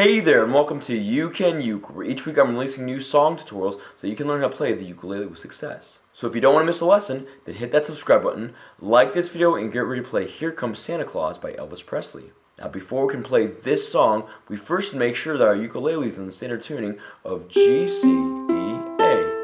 Hey there, and welcome to You Can Uke, where each week I'm releasing new song tutorials so you can learn how to play the ukulele with success. So if you don't want to miss a lesson, then hit that subscribe button, like this video, and get ready to play Here Comes Santa Claus by Elvis Presley. Now before we can play this song, we first make sure that our ukulele is in the standard tuning of G, C, E, A.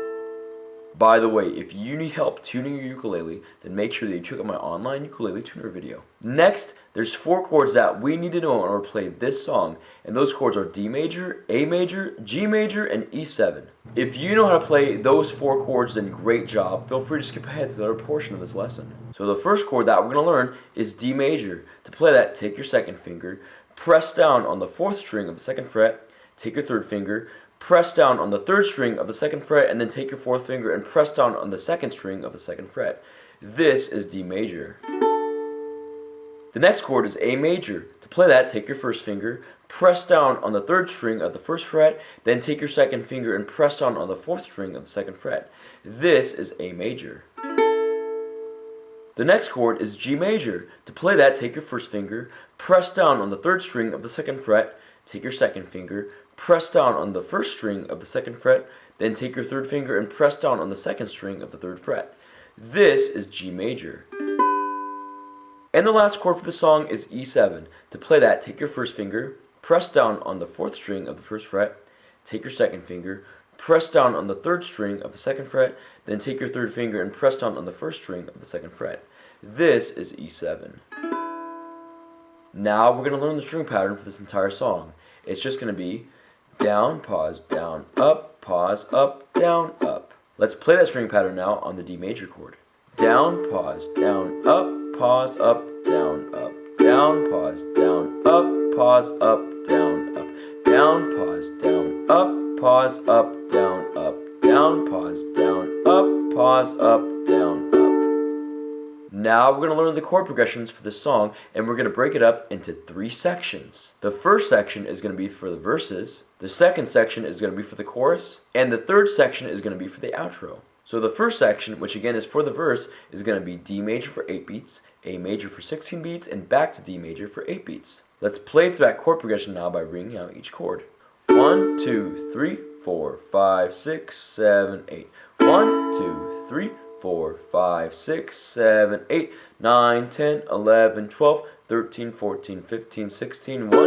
By the way, if you need help tuning your ukulele, then make sure that you check out my online ukulele tuner video. Next, there's 4 chords that we need to know in order to play this song, and those chords are D major, A major, G major, and E7. If you know how to play those 4 chords, then great job. Feel free to skip ahead to the other portion of this lesson. So the first chord that we're going to learn is D major. To play that, take your second finger, press down on the 4th string of the 2nd fret, take your 3rd finger, press down on the 3rd string of the 2nd fret, and then take your 4th finger and press down on the 2nd string of the 2nd fret. This is D major. The next chord is A major. To play that, take your 1st finger, press down on the 3rd string of the 1st fret, then take your 2nd finger and press down on the 4th string of the 2nd fret. This is A major. The next chord is G major. To play that, take your 1st finger, press down on the 3rd string of the 2nd fret, take your 2nd finger, press down on the 1st string of the 2nd fret, then take your 3rd finger and press down on the 2nd string of the 3rd fret. This is G major. And the last chord for the song is E7. To play that, take your 1st finger, press down on the 4th string of the 1st fret, take your 2nd finger, press down on the 3rd string of the 2nd fret, then take your 3rd finger and press down on the 1st string of the 2nd fret. This is E7. Now we're going to learn the string pattern for this entire song. It's just going to be down, pause, down, up, down, up. Let's play that string pattern now on the D major chord. Down, pause, down, up, down, up. Down, pause, down, up, down, up. Down, pause, down, up, down, up. Down, pause, down, up, down, up. Now we're going to learn the chord progressions for this song, and we're going to break it up into 3 sections. The first section is going to be for the verses, the second section is going to be for the chorus, and the third section is going to be for the outro. So the first section, which again is for the verse, is going to be D major for 8 beats, A major for 16 beats, and back to D major for 8 beats. Let's play through that chord progression now by ringing out each chord. 1, 2, 3, 4, 5, 6, 7, 8. 1, 2, 3, 4, 5, 6, 7, 8, 9, 10, 11, 12, 13, 14, 15, 16, 1,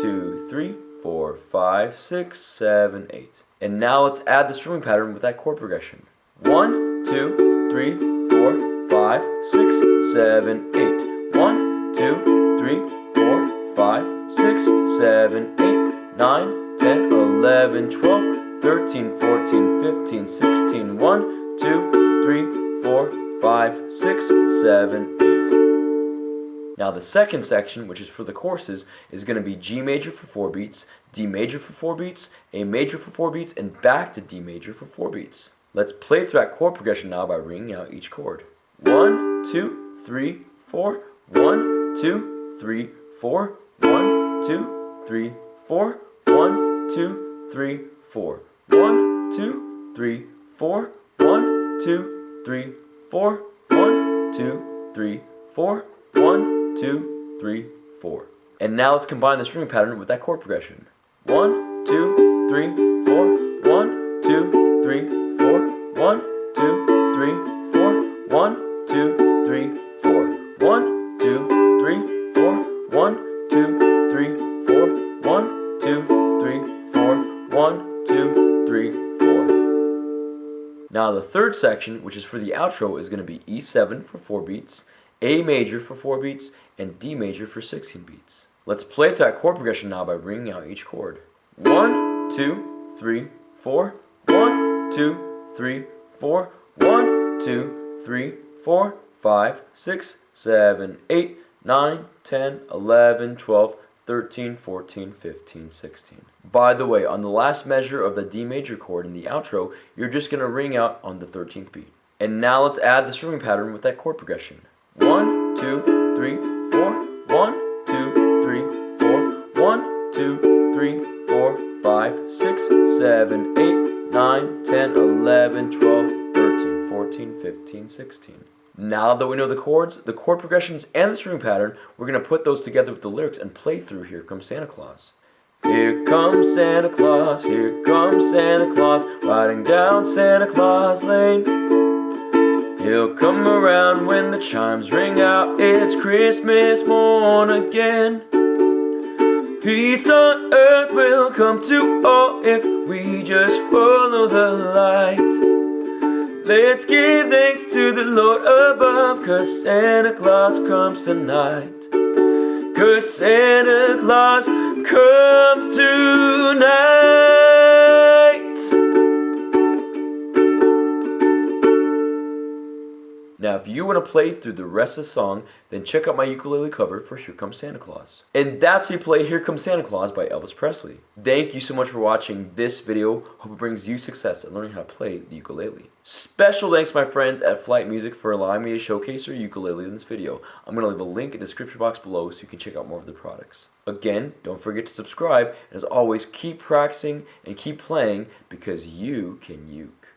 2, 3, 4, 5, 6, 7, 8. And now let's add the strumming pattern with that chord progression. 1, 2, 3, 4, 5, 6, 7, 8. 1, 2, 3, 4, 5, 6, 7, 8, 9, 10, 11, 12, 13, 14, 15, 16, 1, 2, 3, 4, 5, 6, 7, 8. Now the second section, which is for the choruses, is going to be G major for 4 beats, D major for 4 beats, A major for 4 beats, and back to D major for 4 beats. Let's play through that chord progression now by ringing out each chord. 1, 2, 3, 4, 1, 2, 3, 4, 1, 2, 3, 4, 1, 2, 3, 4, 1, 2, 3, 4, 1, 2, 3, 4, 1, 2, 3, 4, 1, 2, 3, 4. And now let's combine the string pattern with that chord progression. 1, 2, 3, 4, 1, 2, 3, 4, 1, 2, 3, 4, 1, 2, 3, 4, 1, 2, 3, 4, 1, 2, 3, 4, 1, 2, 3, 4, 1, 2, 3, 4. Now the third section, which is for the outro, is going to be E7 for 4 beats, A major for 4 beats, and D major for 16 beats. Let's play through that chord progression now by ringing out each chord. 1, 2, 3, 4, 1, 2, 3, 4, 1, 2, 3, 4, 5, 6, 7, 8, 9, 10, 11, 12, 13, 14, 15, 16. By the way, on the last measure of the D major chord in the outro, you're just going to ring out on the 13th beat. And now let's add the strumming pattern with that chord progression. 1, 2, 3, 4, 1, 2, 3, 4, 1, 2, 3, 4, 5, 6, 7, 8, 9, 10, 11, 12, 13, 14, 15, 16. Now that we know the chords, the chord progressions, and the string pattern, we're going to put those together with the lyrics and play through Here Comes Santa Claus. Here comes Santa Claus, here comes Santa Claus, riding down Santa Claus Lane. He'll come around when the chimes ring out, it's Christmas morn again. Peace on earth will come to all if we just follow the light. Let's give thanks to the Lord above, 'cause Santa Claus comes tonight. 'Cause Santa Claus comes tonight. Now, if you want to play through the rest of the song, then check out my ukulele cover for Here Comes Santa Claus. And that's how you play Here Comes Santa Claus by Elvis Presley. Thank you so much for watching this video. Hope it brings you success in learning how to play the ukulele. Special thanks to my friends at Flight Music for allowing me to showcase their ukulele in this video. I'm going to leave a link in the description box below so you can check out more of their products. Again, don't forget to subscribe, and as always, keep practicing and keep playing because you can uke.